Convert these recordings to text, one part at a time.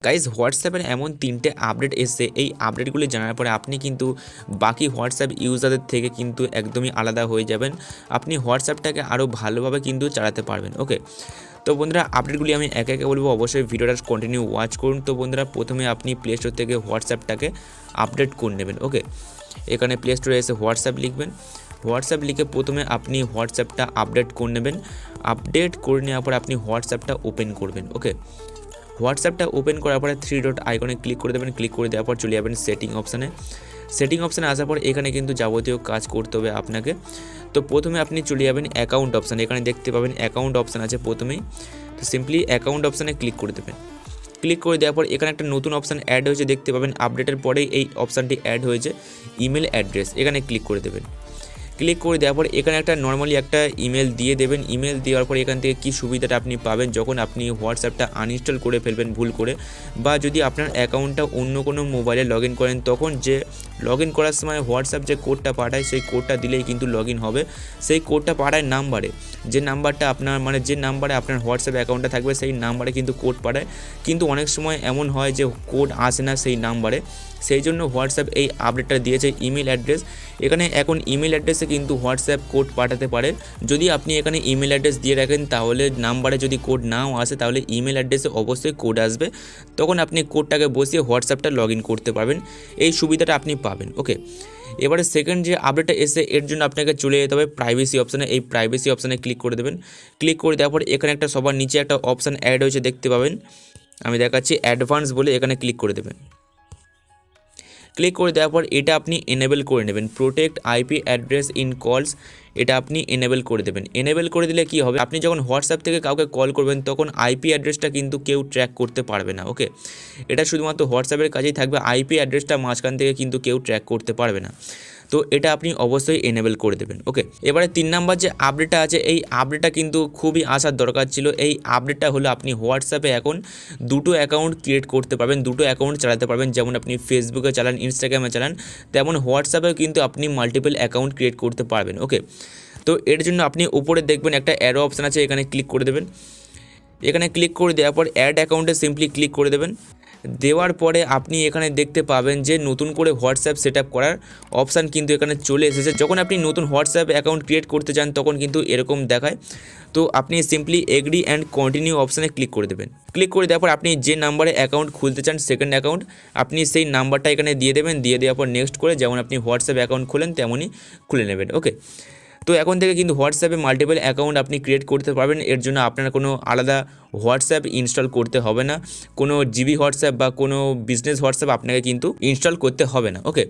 Guys হোয়াটসঅ্যাপের এমন 3টে আপডেট এসছে, এই আপডেটগুলি জানার পরে আপনি কিন্তু বাকি হোয়াটসঅ্যাপ ইউজারদের থেকে কিন্তু একদমই আলাদা হয়ে যাবেন। আপনি হোয়াটসঅ্যাপটাকে আরও ভালোভাবে কিন্তু চালাতে পারবেন। ওকে, তো বন্ধুরা আপডেটগুলি আমি একে একে বলবো, অবশ্যই ভিডিওটা কন্টিনিউ ওয়াচ করুন। তো বন্ধুরা প্রথমে আপনি প্লে স্টোর থেকে হোয়াটসঅ্যাপটাকে আপডেট করে নেবেন। ওকে, এখানে প্লে স্টোরে এসে হোয়াটসঅ্যাপ লিখবেন। হোয়াটসঅ্যাপ লিখে প্রথমে আপনি হোয়াটসঅ্যাপটা আপডেট করে নেবেন। আপডেট করে নেওয়ার পর আপনি হোয়াটসঅ্যাপটা ওপেন করবেন। ওকে, হোয়াটসঅ্যাপটা ওপেন করার পরে 3 ডট আইকনে ক্লিক করে দেবেন। ক্লিক করে দেওয়ার পর চলে যাবেন সেটিং অপশানে। সেটিং অপশানে আসার পর এখানে কিন্তু যাবতীয় কাজ করতে হবে আপনাকে। তো প্রথমে আপনি চলে যাবেন অ্যাকাউন্ট অপশানে। এখানে দেখতে পাবেন অ্যাকাউন্ট অপশান আছে প্রথমেই। তো সিম্পলি অ্যাকাউন্ট অপশানে ক্লিক করে দেবেন। ক্লিক করে দেওয়ার পর এখানে একটা নতুন অপশান অ্যাড হয়েছে, দেখতে পাবেন আপডেটের পরেই এই অপশানটি অ্যাড হয়েছে, ইমেল অ্যাড্রেস। এখানে ক্লিক করে দেবেন। ক্লিক করে দেওয়ার পর এখানে একটা নর্মালি একটা ইমেল দিয়ে দেবেন। ইমেল দেওয়ার পর এখান থেকে কী সুবিধাটা আপনি পাবেন যখন আপনি হোয়াটসঅ্যাপটা আনইনস্টল করে ফেলবেন ভুল করে, বা যদি আপনার অ্যাকাউন্টটা অন্য কোনো মোবাইলে লগ ইন করেন, তখন যে লগ ইন করার সময় হোয়াটসঅ্যাপ যে কোডটা পাঠায় সেই কোডটা দিলেই কিন্তু লগ ইন হবে। সেই কোডটা পাঠায় নাম্বারে, যে নাম্বারটা আপনার যে নাম্বারে আপনার হোয়াটসঅ্যাপ অ্যাকাউন্টটা থাকবে সেই নাম্বারে কিন্তু কোড পাঠায়। কিন্তু অনেক সময় এমন হয় যে কোড আসে না সেই নাম্বারে, সেই জন্য হোয়াটসঅ্যাপ এই আপডেটটা দিয়েছে ইমেল অ্যাড্রেস। এখানে এখন ইমেল অ্যাড্রেসে কিন্তু হোয়াটসঅ্যাপ কোড পাঠাতে পারে। যদি আপনি এখানে ইমেল অ্যাড্রেস দিয়ে রাখেন তাহলে নাম্বারে যদি কোড নাও আসে তাহলে ইমেল অ্যাড্রেসে অবশ্যই কোড আসবে, তখন আপনি কোডটাকে বসিয়ে হোয়াটসঅ্যাপটা লগ ইন করতে পারবেন। এই সুবিধাটা আপনি পাবেন। ওকে, এবারে সেকেন্ড যে আপডেটটা এসে এর জন্য আপনাকে চলে যেতে হবে প্রাইভেসি অপশানে। এই প্রাইভেসি অপশানে ক্লিক করে দেবেন। ক্লিক করে দেওয়ার পর এখানে একটা সবার নিচে একটা অপশান অ্যাড হয়েছে, দেখতে পাবেন, আমি দেখাচ্ছি, অ্যাডভান্স বলে। এখানে ক্লিক করে দেবেন। ক্লিক করে দেওয়ার পর এটা আপনি এনেবেল করে নেবেন, প্রোটেক্ট আইপি অ্যাড্রেস ইন কলস, এটা আপনি এনেবেল করে দেবেন। এনেবেল করে দিলে কি হবে, আপনি যখন হোয়াটসঅ্যাপ থেকে কাউকে কল করবেন তখন আইপি অ্যাড্রেসটা কিন্তু কেউ ট্র্যাক করতে পারবে না। ওকে, এটা শুধুমাত্র হোয়াটসঅ্যাপের কাজেই থাকবে, আইপি অ্যাড্রেসটা মাঝখান থেকে কিন্তু কেউ ট্র্যাক করতে পারবে না। তো এটা আপনি অবশ্যই এনেবেল করে দেবেন। ওকে, এবারে 3 নাম্বার যে আপডেটটা আছে, এই আপডেটটা কিন্তু খুবই আসার দরকার ছিল। এই আপডেটটা হলো আপনি হোয়াটসঅ্যাপে এখন 2টো অ্যাকাউন্ট ক্রিয়েট করতে পারবেন, 2টো অ্যাকাউন্ট চালাতে পারবেন। যেমন আপনি ফেসবুকে চালান, ইনস্টাগ্রামে চালান, তেমন হোয়াটসঅ্যাপেও কিন্তু আপনি মাল্টিপল অ্যাকাউন্ট ক্রিয়েট করতে পারবেন। ওকে, তো এর জন্য আপনি উপরে দেখবেন একটা অ্যারো অপশান আছে, এখানে ক্লিক করে দেবেন। এখানে ক্লিক করে দেওয়ার পর অ্যাড অ্যাকাউন্টে সিম্পলি ক্লিক করে দেবেন। দেওয়ার পরে আপনি এখানে দেখতে পাবেন যে নতুন করে হোয়াটসঅ্যাপ সেট আপ করার অপশান কিন্তু এখানে চলে এসেছে। যখন আপনি নতুন হোয়াটসঅ্যাপ অ্যাকাউন্ট ক্রিয়েট করতে চান তখন কিন্তু এরকম দেখায়। তো আপনি সিম্পলি এগ্রি অ্যান্ড কন্টিনিউ অপশানে ক্লিক করে দেবেন। ক্লিক করে দেওয়ার পর আপনি যে নাম্বারে অ্যাকাউন্ট খুলতে চান সেকেন্ড অ্যাকাউন্ট, আপনি সেই নাম্বারটা এখানে দিয়ে দেবেন। দিয়ে দেওয়ার পর নেক্সট করে যেমন আপনি হোয়াটসঅ্যাপ অ্যাকাউন্ট খোলেন তেমনই খুলে নেবেন। ওকে, তো এখন থেকে কিন্তু হোয়াটসঅ্যাপে মাল্টিপল অ্যাকাউন্ট আপনি ক্রিয়েট করতে পারবেন। এর জন্য আপনার কোনো আলাদা হোয়াটসঅ্যাপ ইনস্টল করতে হবে না, কোনো জিবি হোয়াটসঅ্যাপ বা কোনো বিজনেস হোয়াটসঅ্যাপ আপনাকে কিন্তু ইনস্টল করতে হবে না। ওকে,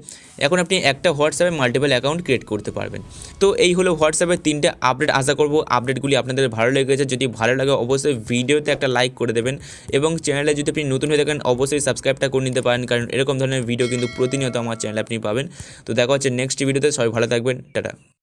এখন আপনি একটা হোয়াটসঅ্যাপে মাল্টিপল অ্যাকাউন্ট ক্রিয়েট করতে পারবেন। তো এই হলো হোয়াটসঅ্যাপের 3টে আপডেট। আশা করব আপডেটগুলি আপনাদের ভালো লেগেছে। যদি ভালো লাগে অবশ্যই ভিডিওতে একটা লাইক করে দেবেন, এবং চ্যানেলে যদি আপনি নতুন হয়ে থাকেন অবশ্যই সাবস্ক্রাইবটা করে নিতে পারেন, কারণ এরকম ধরনের ভিডিও কিন্তু প্রতিনিয়ত আমার চ্যানেলে আপনি পাবেন। তো দেখা হচ্ছে নেক্সট ভিডিওতে, সবাই ভালো থাকবেন, টাটা।